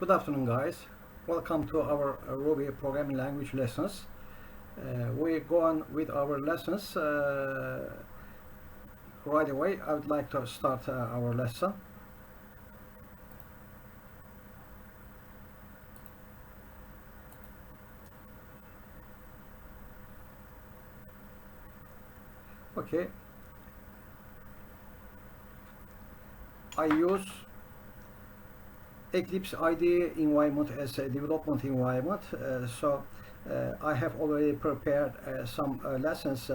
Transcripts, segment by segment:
Good afternoon, guys. Welcome to our Ruby programming language lessons. We go on with our lessons right away. I would like to start our lesson. Okay. I use ECLIPSE IDE environment as a development environment, so I have already prepared some lessons,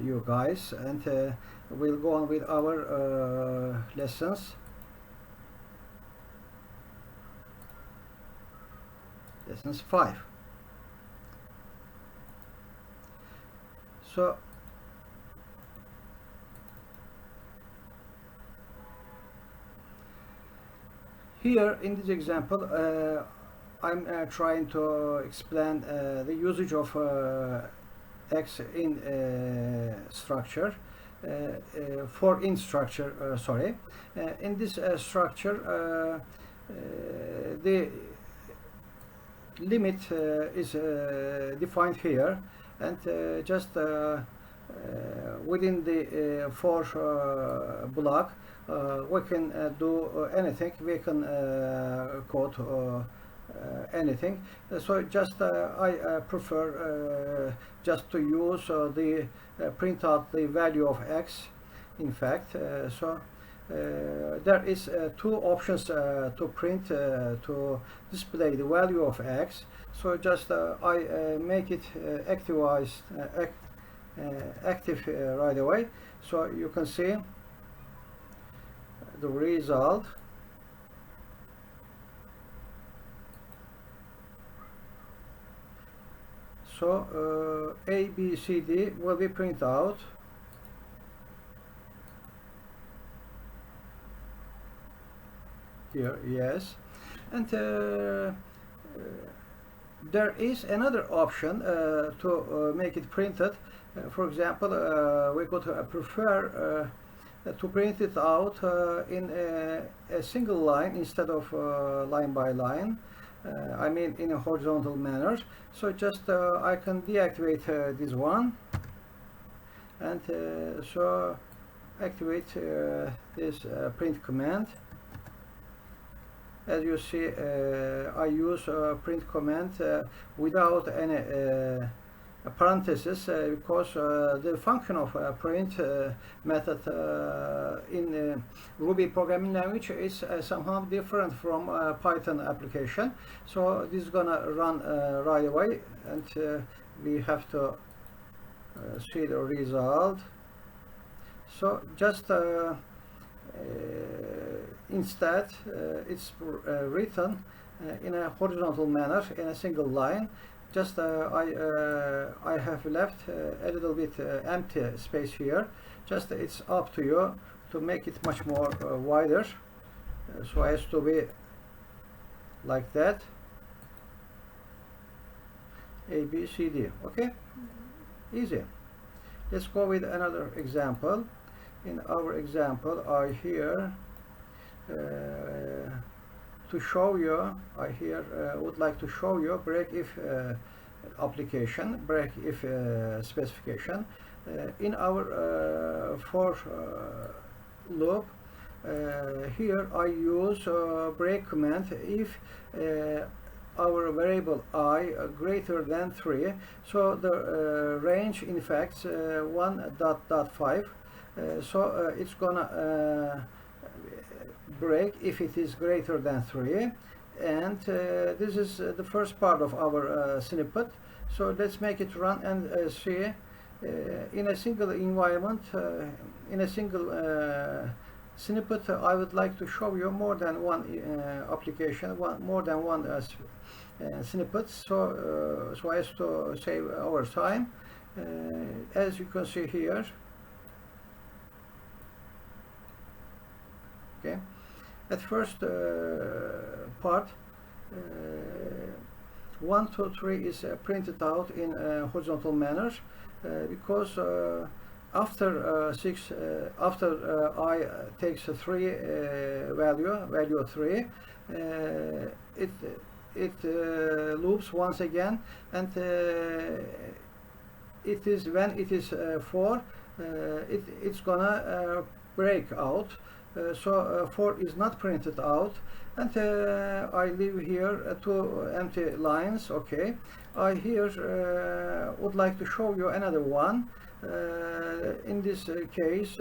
you guys, and we'll go on with our lessons. Lessons 5. So here in this example, I'm trying to explain the usage of X in structure, for in structure, sorry. In this structure, the limit is defined here, and just within the for block, we can do anything. We can code anything. So just I prefer just to use the print out the value of X. In fact, so there is two options to print to display the value of X. So just I make it active right away, so you can see the result. So A, B, C, D will be printed out. Here, yes, and there is another option to make it printed. For example, we could prefer to print it out in a single line instead of line by line. I mean in a horizontal manner. So just I can deactivate this one, and so activate this print command. As you see, I use print command without any parentheses, because the function of print method in Ruby programming language is somehow different from Python application. So this is gonna run right away, and we have to see the result. So just instead it's written in a horizontal manner in a single line. Just I have left a little bit empty space here. Just it's up to you to make it much more wider, so as to be like that. A, B, C, D. Okay, easy. Let's go with another example. In our example, I here to show you, I here would like to show you break if application, break if specification. In our for loop, here I use break command if our variable I greater than 3. So the range in fact 1.5. So it's gonna break if it is greater than 3, and this is the first part of our snippet. So let's make it run and see in a single environment, in a single snippet. I would like to show you more than one application, more than one snippet, so as to save our time. As you can see here, okay, at first part 1, 2, 3 is printed out in a horizontal manner, because after I takes a 3 value 3, it loops once again, and it is when it is 4, it's gonna break out. So 4 is not printed out, and I leave here 2 empty lines. Okay, I here would like to show you another one. In this case,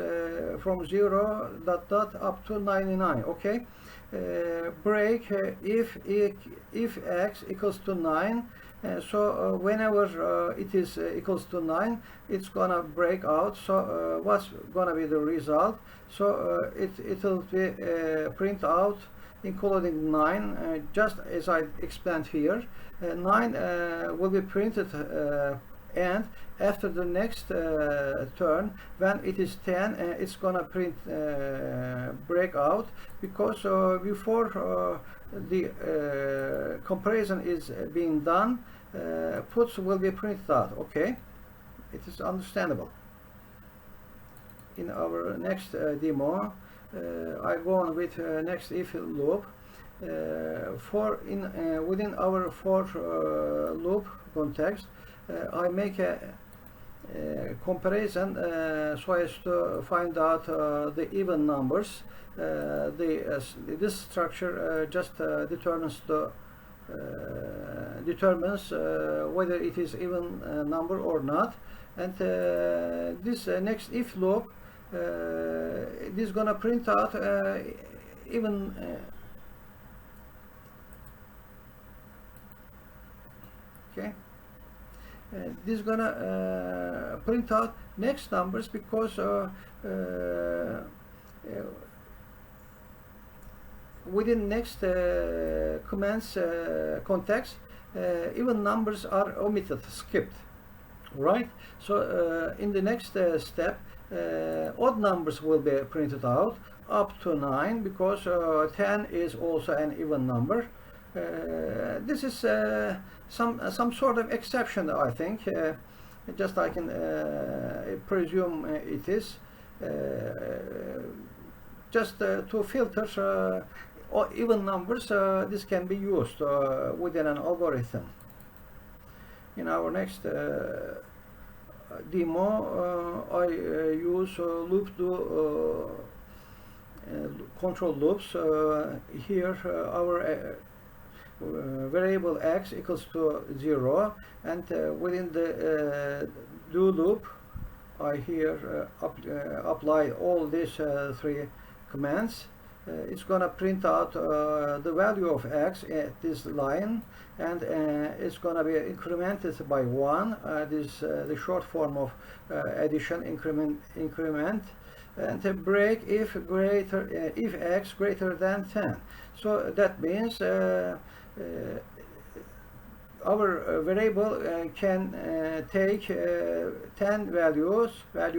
from 0 dot dot up to 99. Okay, break if x equals to 9. So whenever it is equals to 9, it's gonna break out. So what's gonna be the result? So it will be print out including 9, just as I explained here. 9 will be printed, and after the next turn, when it is 10, it's gonna print break out, because before the comparison is being done, puts will be printed out. Okay, it is understandable. In our next demo, I go on with next if loop. Within our for loop context, I make a comparison so as to find out the even numbers. This structure just determines whether it is even number or not. And this next if loop, this is gonna print out even okay. This is gonna print out next numbers, because within next commands context, even numbers are omitted, skipped, right? So in the next step, odd numbers will be printed out up to 9, because 10 is also an even number. This is some sort of exception, I think. Just I can presume it is just to filter even numbers. This can be used within an algorithm. In our next demo, I use loop do control loops. Here our variable x equals to 0, and within the do loop, I here apply all these 3 commands. It's gonna print out the value of x at this line, and it's gonna be incremented by 1. This the short form of addition, increment, and break if x greater than 10. So that means our variable can take 10 value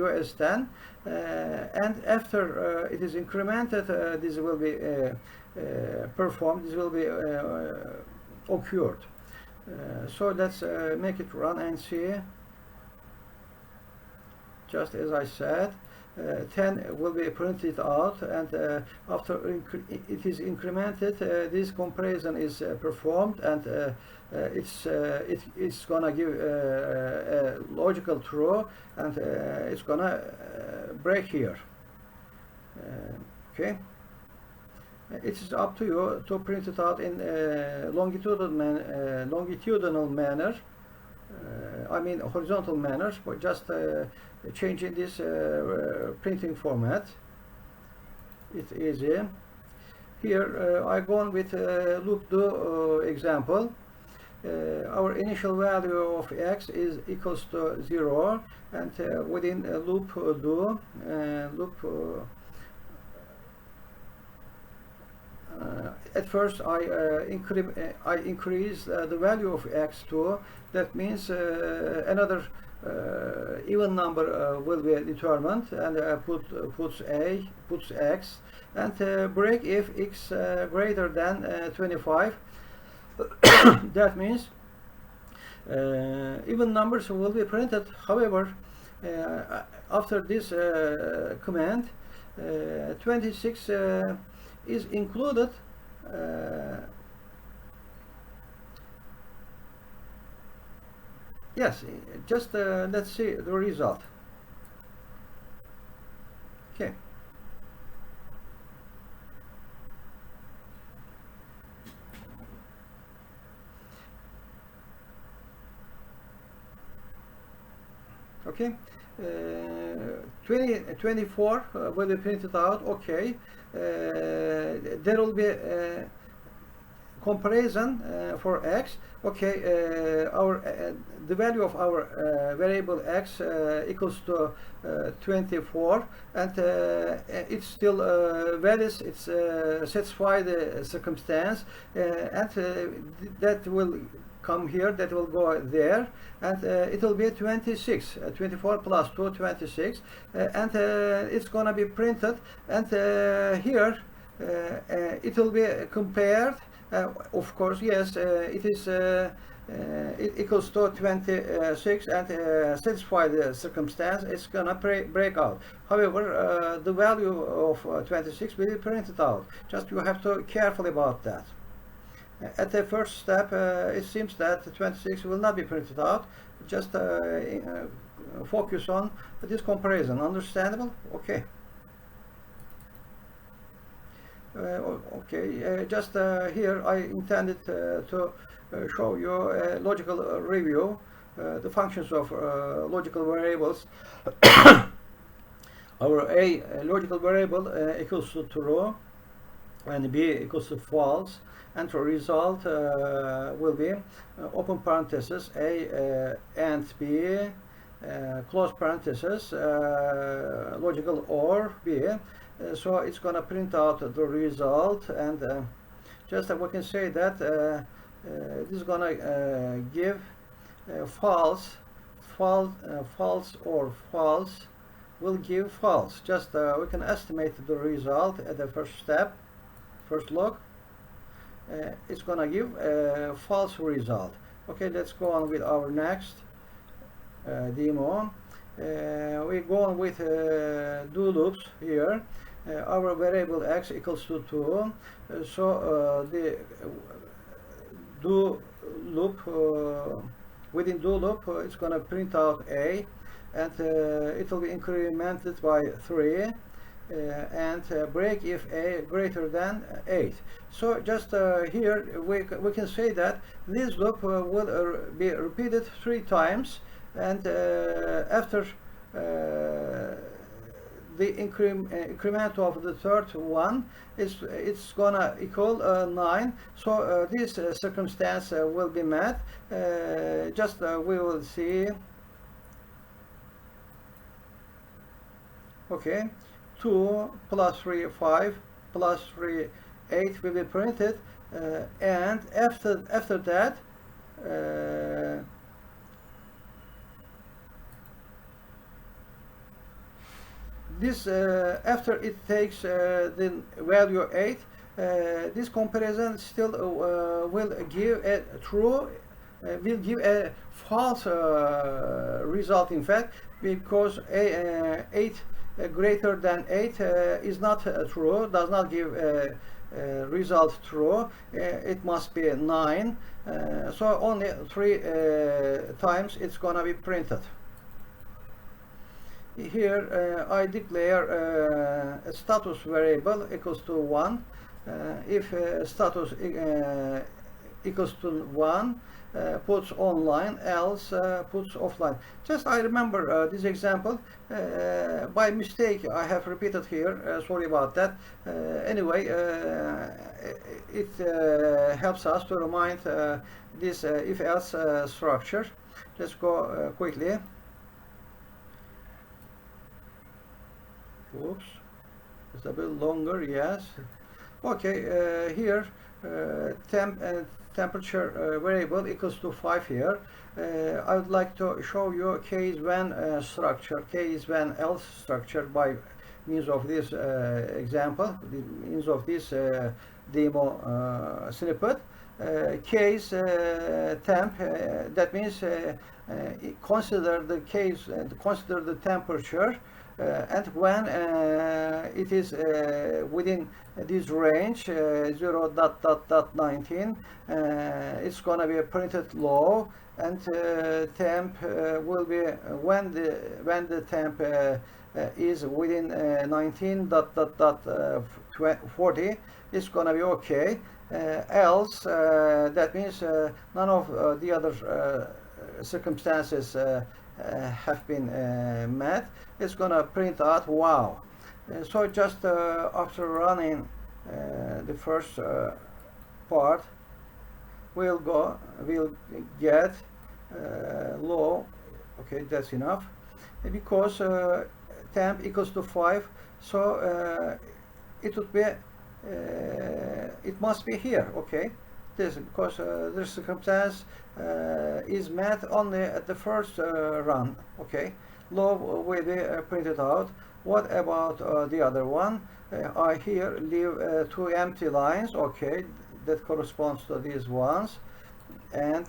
as 10, and after it is incremented, this will be performed, this will be occurred. So let's make it run and see. Just as I said, 10 will be printed out, and after it is incremented, this comparison is performed, and it's gonna give a logical true, and it's gonna break here. Okay, it is up to you to print it out in longitudinal manner. I mean horizontal manner, but just changing this printing format. It's easy. Here I go on with loop do example. Our initial value of x is equals to 0, and within loop do at first I increase the value of x to, that means another even number will be determined, and puts x, and break if x greater than 25. That means even numbers will be printed. However, After this command, 26 is included. Yes, just let's see the result. Okay. Okay, 24 will be printed out. Okay, there will be comparison for x. Okay, the value of our variable x equals to 24, and it's still values. It's satisfy the circumstance, and that will come here, that will go there, and it will be 26. 24 plus 2, 26, and it's gonna be printed, and here it will be compared. Of course, yes, it is it equals to 26, and satisfy the circumstance, it's gonna break out. However, the value of 26 will be printed out. Just you have to careful about that. At the first step, it seems that 26 will not be printed out. Just focus on this comparison. Understandable? Okay. Okay, just here I intended to show you a logical review, the functions of logical variables. Our A logical variable equals to true, and B equals to false, and the result will be open parenthesis A and B, close parenthesis, logical OR B. So it's going to print out the result, and just we can say that this is going to give false or false will give false. Just we can estimate the result at the first step, first look. It's going to give a false result. Okay, let's go on with our next demo. We go on with do loops here. Our variable x equals to 2, so the do loop, within do loop, it's going to print out A, and it will be incremented by 3, and break if A greater than 8. So just here we can say that this loop will be repeated 3 times, and after the increment of the third one it's gonna equal 9. So this circumstance will be met. Just we will see. Okay, 2 plus 3 5 plus 3 8 will be printed, and after that this after it takes the value 8, this comparison still will give a true, will give a false result, in fact, because 8 greater than 8 is not true, does not give result true. It must be 9, so only 3 times it's gonna be printed. Here I declare a status variable equals to 1. If status equals to 1, puts online, else puts offline. Just I remember this example by mistake. I have repeated here. Sorry about that. Anyway, it helps us to remind this if-else structure. Let's go quickly. Oops, it's a bit longer. Yes. Okay. Here, temperature variable equals to 5 here. I would like to show you case when structure, case when else structure by means of this example, the means of this demo snippet. case temp, that means consider the case, consider the temperature, and when it is within this range 0.19, it's gonna be printed low, and temp will be when the temp is within 19.40, it's gonna be okay. Else, that means none of the other circumstances have been met, it's gonna print out wow. So just after running the first part, we'll get low. Okay, that's enough, because temp equals to 5, so it would be it must be here. Okay, this because the circumstance is met only at the first run. Okay, low will be printed out. What about the other one? I here leave 2 empty lines. Okay, that corresponds to these ones, and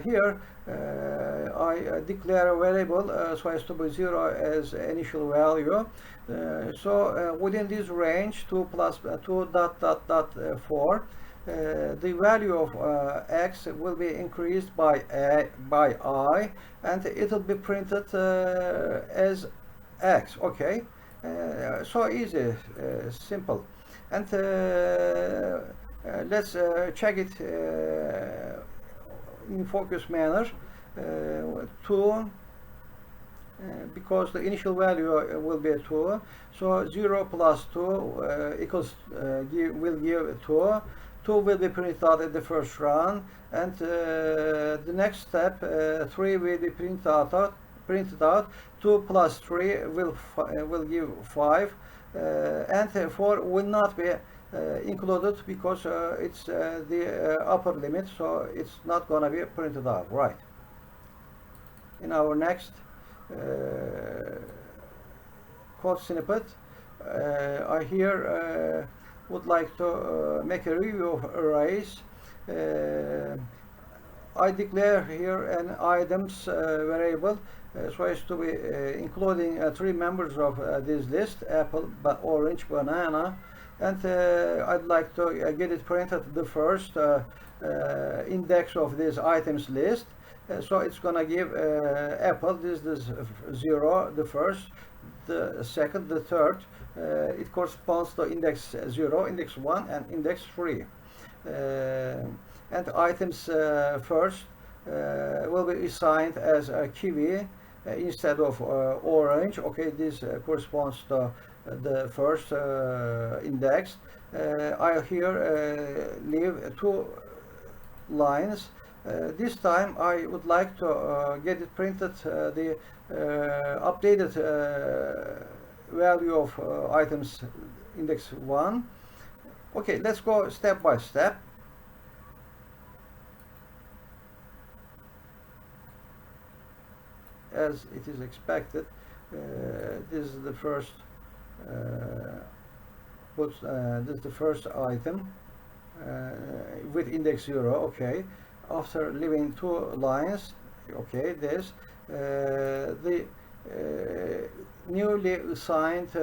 here I declare a variable so as to be 0 as initial value. So within this range 2 plus 2 dot 4, the value of x will be increased by I, and it will be printed as x. Okay, so easy, simple, and let's check it in focus manner. 2, because the initial value will be 2, so 0 plus 2 equals will give 2. 2 will be printed out at the first run, and the next step 3 will be printed out. 2 plus 3 will give 5, and 4 will not be included because it's the upper limit, so it's not going to be printed out. Right. In our next code snippet, I here would like to make a review of arrays. I declare here an items variable so as to be including 3 members of this list: apple, orange, banana, and I'd like to get it printed the first index of this items list. So it's gonna give apple. This is 0, the first, the second, the third. It corresponds to index 0, index 1, and index 3. And items first will be assigned as a kiwi instead of orange. Okay, this corresponds to the first index. I here leave 2 lines. This time I would like to get it printed the updated value of items index 1. Okay, let's go step by step. As it is expected, this is the first this is the first item with index 0. Okay, after leaving 2 lines, okay, this the newly assigned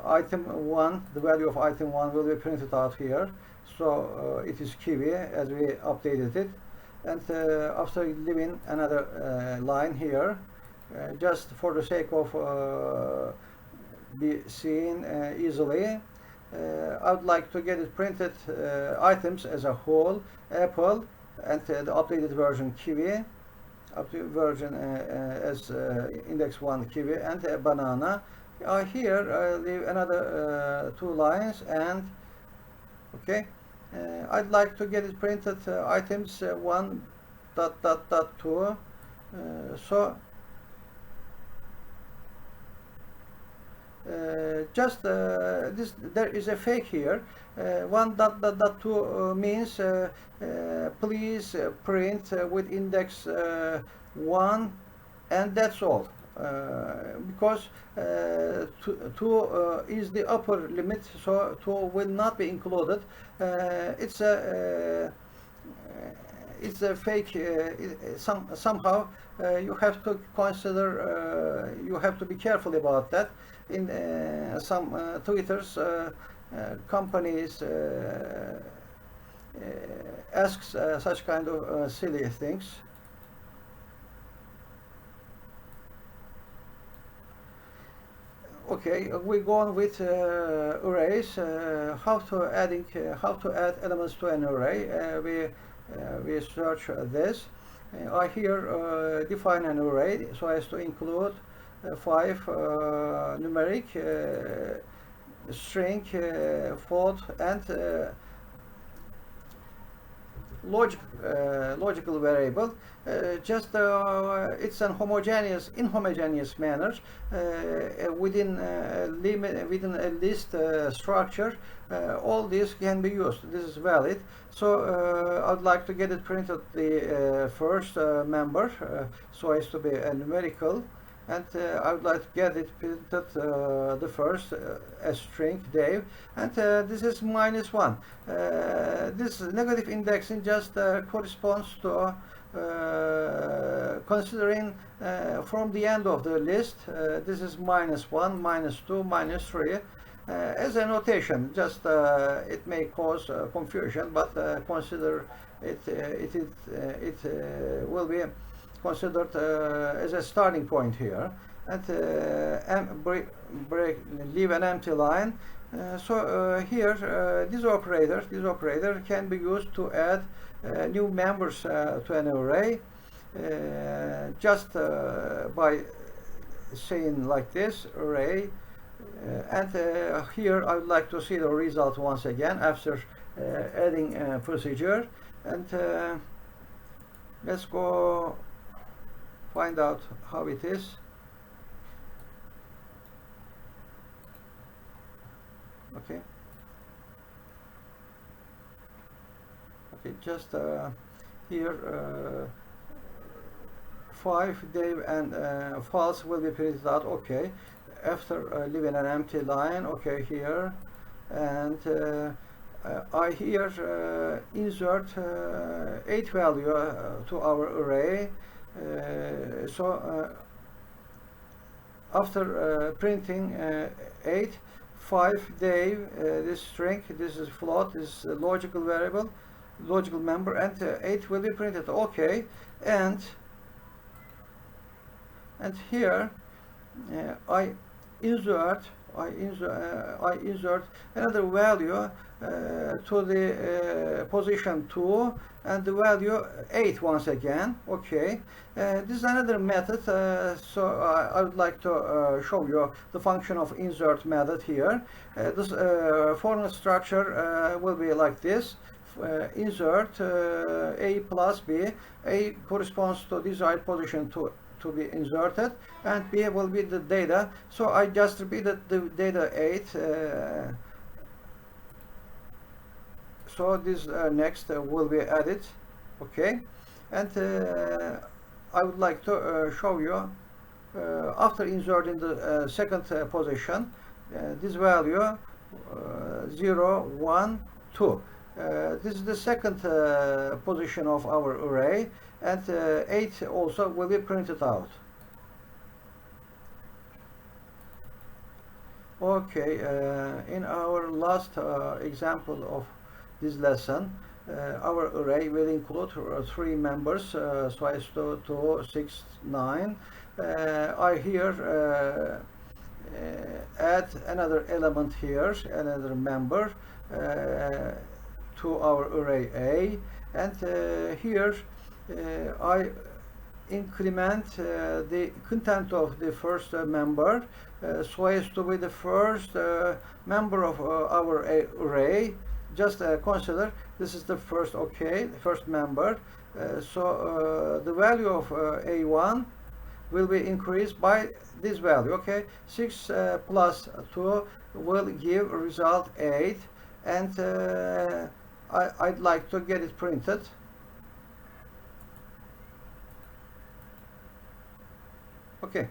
item 1, the value of item 1 will be printed out here. So it is kiwi as we updated it. And after leaving another line here, just for the sake of be seen easily, I would like to get it printed items as a whole: apple, and the updated version kiwi, updated version as index 1 kiwi, and banana. Here I leave another 2 lines, and okay, I'd like to get it printed items 1 dot 2. So just this, there is a fake here. 1 dot 2 means please print with index 1, and that's all. Because 2 is the upper limit, so 2 will not be included. It's a it's a fake. Somehow you have to consider. You have to be careful about that. In some Twitter's companies asks such kind of silly things. Okay, we go on with arrays. How to add elements to an array. We search this. I here define an array so as to include 5 numeric, string, float, and logical variable. It's an inhomogeneous manner within a list structure. All these can be used. This is valid. So I'd like to get it printed the first member so as to be a numerical, and I would like to get it printed the first a string Dave, and this is -1. This negative indexing just corresponds to considering from the end of the list. This is -1, -2, -3 as a notation. Just it may cause confusion, but consider it will be considered as a starting point here, and leave an empty line. Here this operator can be used to add new members to an array, just by saying like this, array, and here I would like to see the result once again after adding procedure, and let's go find out how it is. Okay, just here 5 Dave and false will be printed out. Okay, after leaving an empty line. Okay, here, and I here insert 8 value to our array. After printing 8, 5 Dave, this string, this is float, this is a logical variable, logical member, and 8 will be printed. Okay, and here I insert another value to the position 2, and the value 8 once again. Okay, this is another method, so I would like to show you the function of insert method here. This formula structure will be like this. Insert A plus B. A corresponds to desired position to be inserted, and B will be the data. So I just repeated the data 8. So this next will be added. Okay, and I would like to show you after inserting the second position, this value 0, 1, 2. This is the second position of our array, and 8 also will be printed out. Okay, in our last example of this lesson, our array will include 3 members, so as to 2, 6, 9. I here add another element here, another member to our array A, and here I increment the content of the first member so as to be the first member of our array. Just consider this is the first, okay, the first member. So the value of A1 will be increased by this value. Okay, 6 plus 2 will give result 8, and I'd like to get it printed. Okay,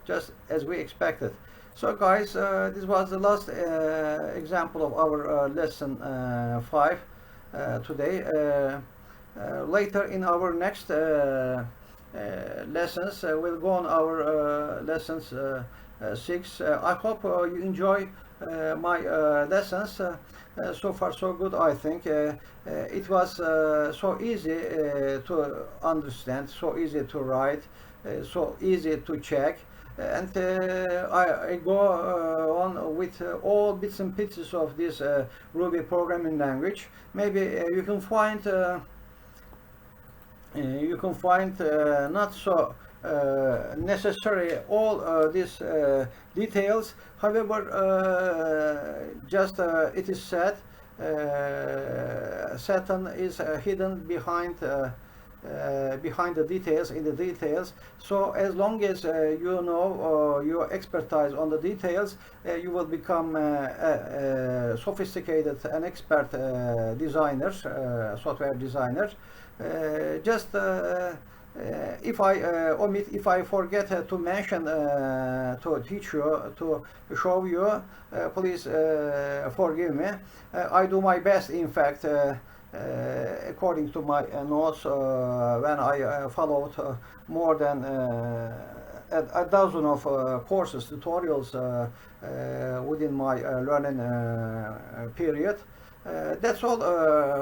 just as we expected. So guys, this was the last example of our lesson 5 today. later in our next lessons, we'll go on our lessons 6. I hope you enjoy my lessons. So far so good, I think. It was so easy to understand, so easy to write, so easy to check, and I go on with all bits and pieces of this Ruby programming language. Maybe you can find not so necessary all these details. However, just it is said, Satan is hidden behind the details, in the details. So as long as you know your expertise on the details, you will become sophisticated and expert designers, software designers. Just if I omit, if I forget to mention, to teach you, to show you, please forgive me. I do my best, in fact, according to my notes, when I followed more than a dozen of courses, tutorials within my learning period. That's all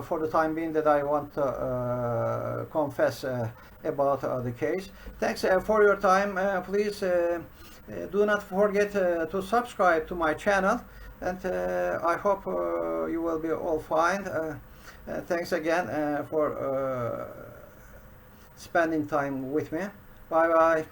for the time being that I want to confess about the case. Thanks for your time. Please do not forget to subscribe to my channel, and I hope you will be all fine. Thanks again for spending time with me. Bye bye.